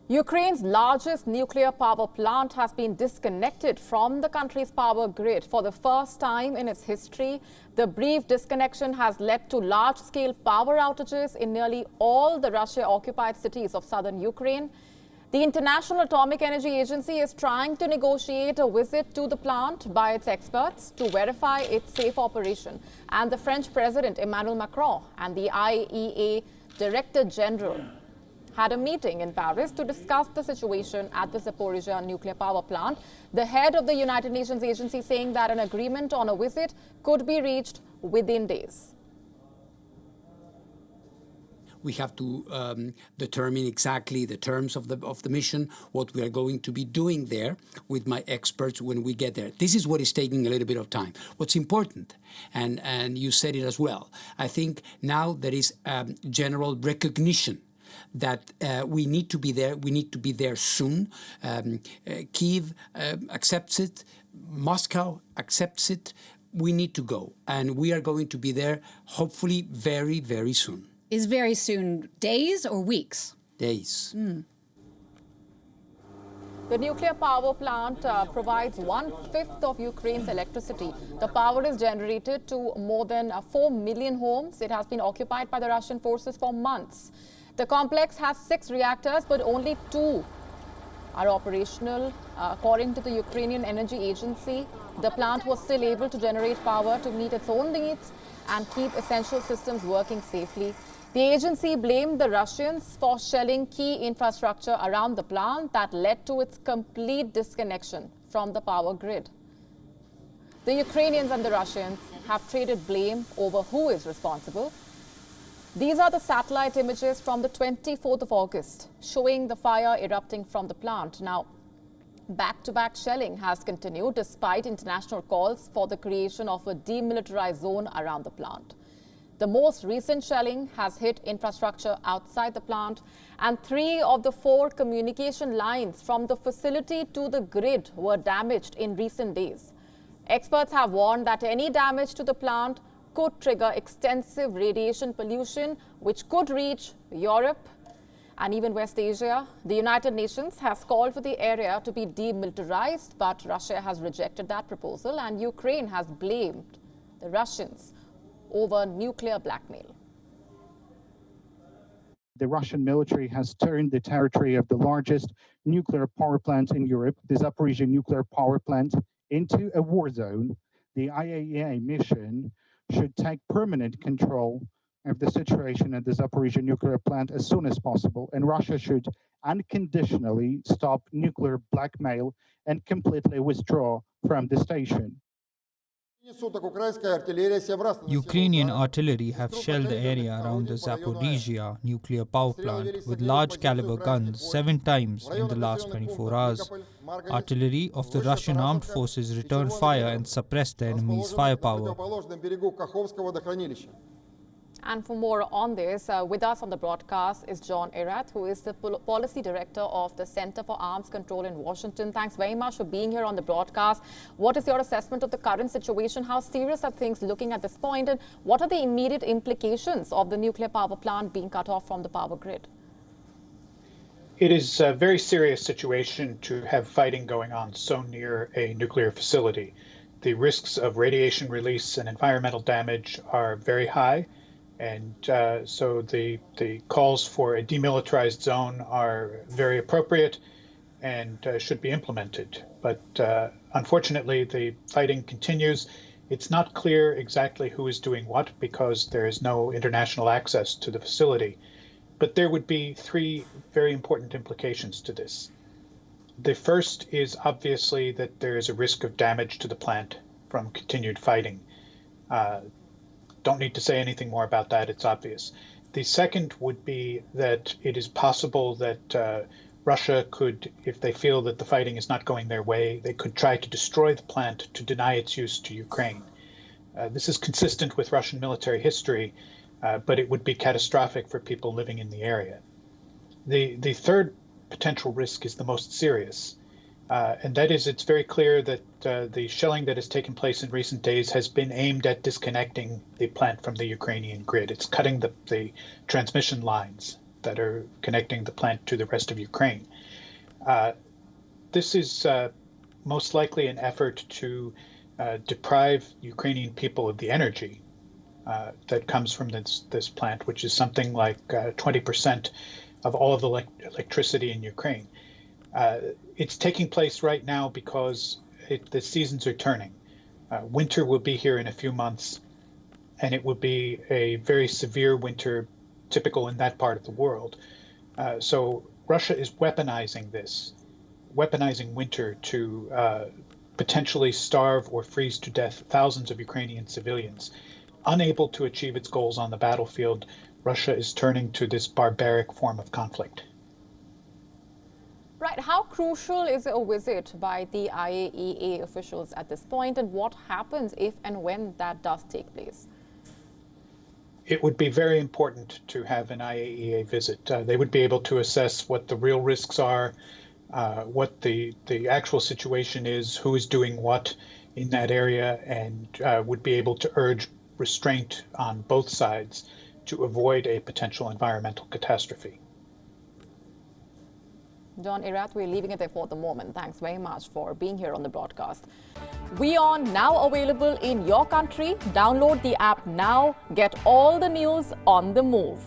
Ukraine's largest nuclear power plant has been disconnected from the country's power grid for the first time in its history. The brief disconnection has led to large-scale power outages in nearly all the Russia-occupied cities of southern Ukraine. The International Atomic Energy Agency is trying to negotiate a visit to the plant by its experts to verify its safe operation. And the French President Emmanuel Macron and the IEA Director General had a meeting in Paris to discuss the situation at the Zaporizhzhia nuclear power plant. The head of the United Nations agency saying that an agreement on a visit could be reached within days. We have to determine exactly the terms of the mission, what we are going to be doing there with my experts when we get there. This is what is taking a little bit of time. What's important, and you said it as well, I think now there is general recognition that we need to be there. We need to be there soon. Kyiv accepts it. Moscow accepts it. We need to go. And we are going to be there, hopefully, very, very soon. Is very soon days or weeks? Days. The nuclear power plant provides 1/5 of Ukraine's electricity. The power is generated to more than 4 million homes. It has been occupied by the Russian forces for months. The complex has 6 reactors, but only 2 are operational. According to the Ukrainian Energy Agency, the plant was still able to generate power to meet its own needs and keep essential systems working safely. The agency blamed the Russians for shelling key infrastructure around the plant that led to its complete disconnection from the power grid. The Ukrainians and the Russians have traded blame over who is responsible. These are the satellite images from the 24th of August, showing the fire erupting from the plant. Now, back-to-back shelling has continued despite international calls for the creation of a demilitarized zone around the plant. The most recent shelling has hit infrastructure outside the plant, and 3 of the 4 communication lines from the facility to the grid were damaged in recent days. Experts have warned that any damage to the plant could trigger extensive radiation pollution, which could reach Europe and even West Asia. The United Nations has called for the area to be demilitarized, but Russia has rejected that proposal, and Ukraine has blamed the Russians over nuclear blackmail. The Russian military has turned the territory of the largest nuclear power plant in Europe, the Zaporizhzhia nuclear power plant, into a war zone. The IAEA mission should take permanent control of the situation at the Zaporizhzhia nuclear plant as soon as possible, and Russia should unconditionally stop nuclear blackmail and completely withdraw from the station. Ukrainian artillery have shelled the area around the Zaporizhzhia nuclear power plant with large caliber guns 7 times in the last 24 hours. Artillery of the Russian armed forces returned fire and suppressed the enemy's firepower. And for more on this, with us on the broadcast is John Erath, who is the Policy Director of the Center for Arms Control in Washington. Thanks very much for being here on the broadcast. What is your assessment of the current situation? How serious are things looking at this point? And what are the immediate implications of the nuclear power plant being cut off from the power grid? It is a very serious situation to have fighting going on so near a nuclear facility. The risks of radiation release and environmental damage are very high. And so the calls for a demilitarized zone are very appropriate and should be implemented. But unfortunately, the fighting continues. It's not clear exactly who is doing what because there is no international access to the facility. But there would be 3 very important implications to this. The first is obviously that there is a risk of damage to the plant from continued fighting. Don't need to say anything more about that, it's obvious. The second would be that it is possible that Russia could, if they feel that the fighting is not going their way, they could try to destroy the plant to deny its use to Ukraine. This is consistent with Russian military history, but it would be catastrophic for people living in the area. The third potential risk is the most serious. And that is, it's very clear that the shelling that has taken place in recent days has been aimed at disconnecting the plant from the Ukrainian grid. It's cutting the transmission lines. that are connecting the plant to the rest of Ukraine. This is most likely an effort to deprive Ukrainian people of the energy that comes from this plant, which is something like 20% of all of the electricity in Ukraine. It's taking place right now because the seasons are turning. Winter will be here in a few months, and it will be a very severe winter, typical in that part of the world. So Russia is weaponizing winter to potentially starve or freeze to death thousands of Ukrainian civilians. Unable to achieve its goals on the battlefield, Russia is turning to this barbaric form of conflict. Right. How crucial is a visit by the IAEA officials at this point, and what happens if and when that does take place? It would be very important to have an IAEA visit. They would be able to assess what the real risks are, what the actual situation is, who is doing what in that area, and would be able to urge restraint on both sides to avoid a potential environmental catastrophe. John Erath, we're leaving it there for the moment. Thanks very much for being here on the broadcast. WION now available in your country. Download the app now. Get all the news on the move.